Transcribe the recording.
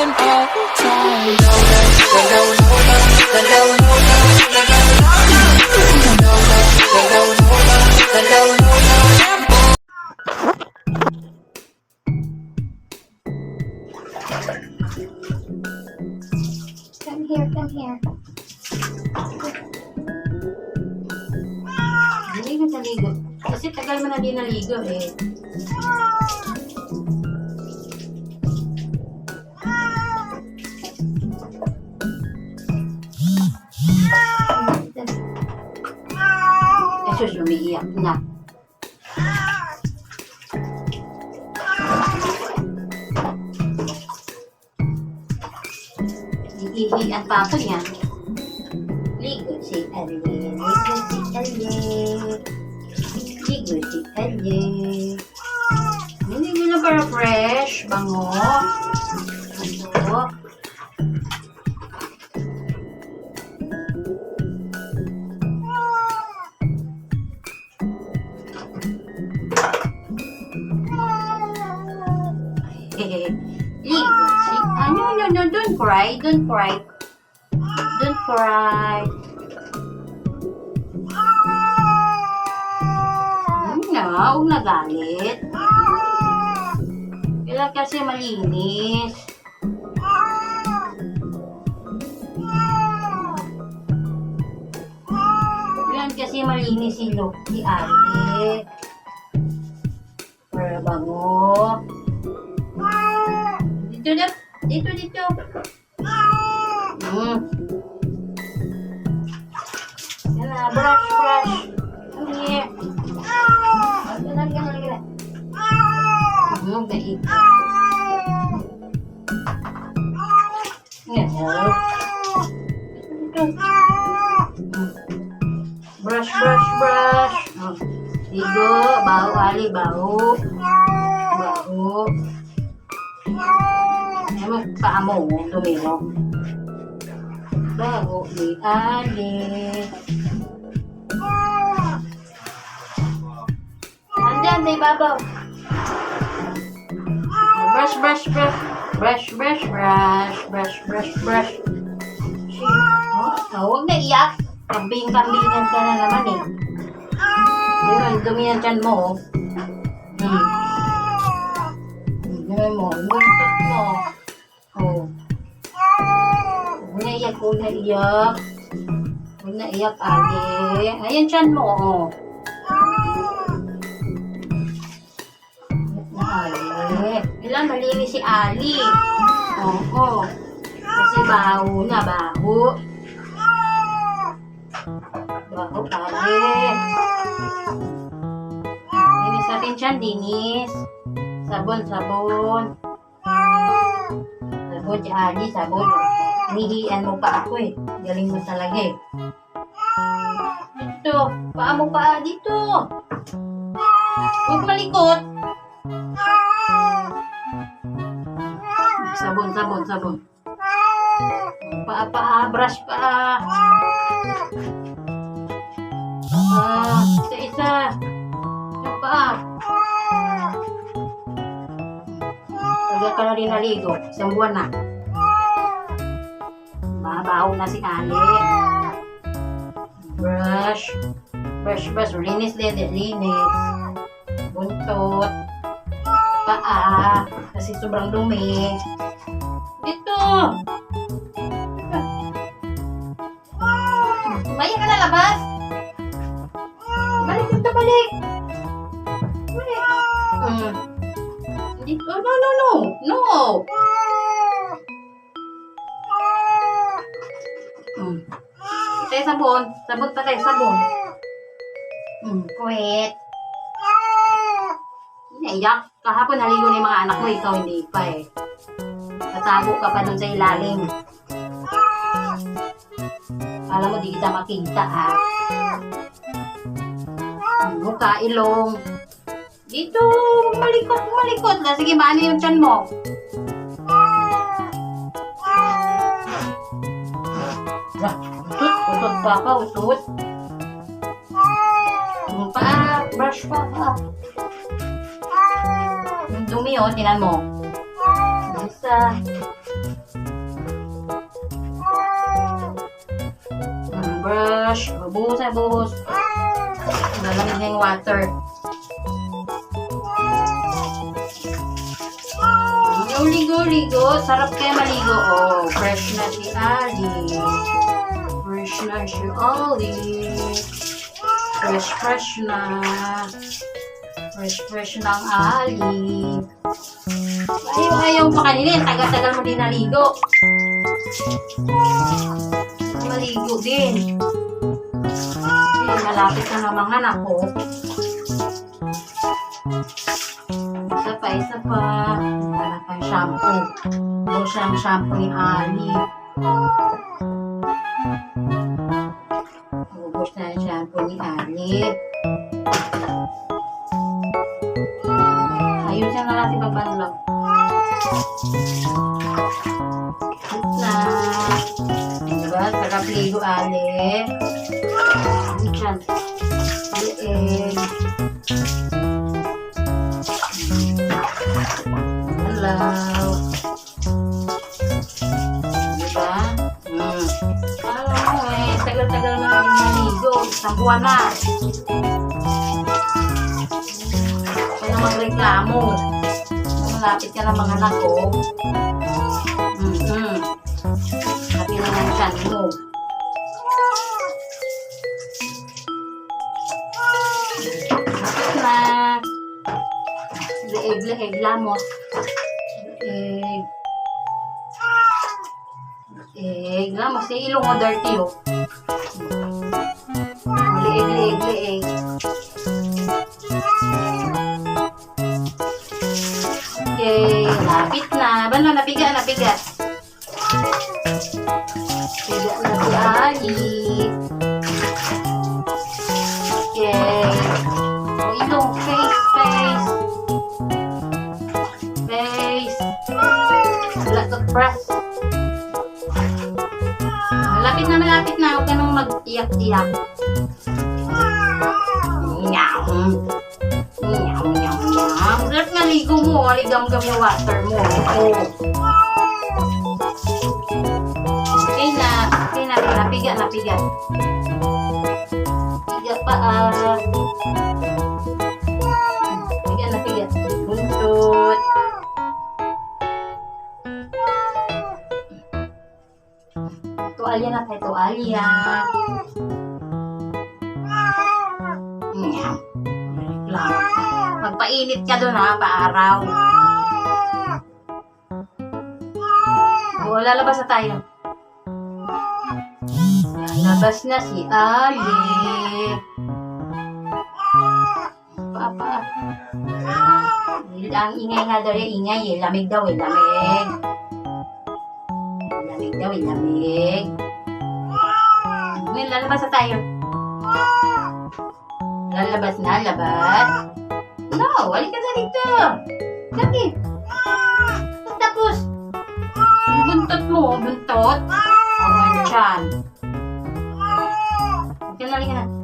time, all the time. Come here, come here. Ligo sa ligo. Kasi tagal mo na di naligo eh. Jesus, umiiyak na. Iihiyan pa ako niya. Ligo si Alye, ligo si Alye. Ligo si Alye. Niligo na para fresh, bango. Bango. Ligo si... No, don't cry, don't cry. Don't cry. Huwag na galit. Kailan kasi malinis. Kailan kasi malinis si Ali. Para bango. Dito na. Dito. Yan na, brush. Come here. Halika. Gait. Yan. Dito. Brush. Ligo, baho, Ali, baho. Paa mo, tumino. Bago ni Ali. Andyan, may babaw. Brush. Huwag na iyak. Kambing-kambingan ka na naman eh. Yun, dumi ang tiyan mo. Yun mo, buntot mo. Huwag na iyak, Ali. Ayan, tiyan mo, Ali. Ilan malinis si Ali. Oo. Kasi baho na, baho. Baho, Ali. Linis natin tiyan, linis. Sabon. Sabon si Ali, sabon. Hinihian mo pa ako eh. Galing mo talaga eh. Dito. Paa mo pa dito. Huwag malikot. Sabon. Paa. Brush paa. Isa. Yung paa. Tagal ka na rin naligo. Isang buwan na. Mabaho na si Ali. Brush. Linis. Buntot. Paa. Kasi sobrang dumi. Dito. Maya ka na labas. Balik. Dito. No. Tayo sabon. Sabon. Kuwet. Naiyak. Kahapon naligo ni mga anak mo. Ikaw hindi pa eh. Natago ka pa dun sa ilalim. Alam mo, di kita makita ha. Mukha, ilong. Dito. Malikot. Sige, maano yung tiyan mo? Usot pa ka, usot. Brush pa. Yung dumi tinan mo. Isa. Brush. Buhos na buhos. Nalamig na yung water. Ligo. Sarap kaya maligo. Oh, fresh na si Ali. Fresh na si Ali. Fresh na. Fresh na ang Ali. Ayaw pa kanina. Tagal-tagal mo din naligo. Maligo din. Malapit na ng mga anak ko. Isa pa. Wala pang shampoo. Ubus ang shampoo ni Ali. Ubus na yung shampoo ni Ali. Ayusin na natin papanlog. Na. Diba? Sarap ligo, Ali. Diyan. Liig. Hello. Diba? Alam mo tagal-tagal na rin naligo. Isang buwan na. Kaya magreklamo. Malapit ka ng mga anak ko. Happy na ng tiyan mo. Lapit na. Leeg, lamot. Leeg, lamot. Sa ilong mo dirty, oh. Leeg. Okay, lapit na. Bano, napiga. Piga na si Ali. Okay. Ilong, face. Toothbrush. Malapit na. Huwag ka nang mag-iyak-iyak. Nyam. Sarap nga ligo mo. Aligam-gam yung water mo. Okay na. Napiga. Piga pa. Piga. Buntut. Tuwalya na tayo, tuwalya. Magpainit ka doon ha, paaraw. O, lalabas na tayo. Lalabas na si Ali. Papa. Ang ingay nga daw, ingay. Lamig daw, lamig. Lamig. Ngayon, lalabas na tayo. Lalabas. No, wali ka na dito. Lagi. Tapos, buntot mo, buntot. O, dyan. Okay, halika na.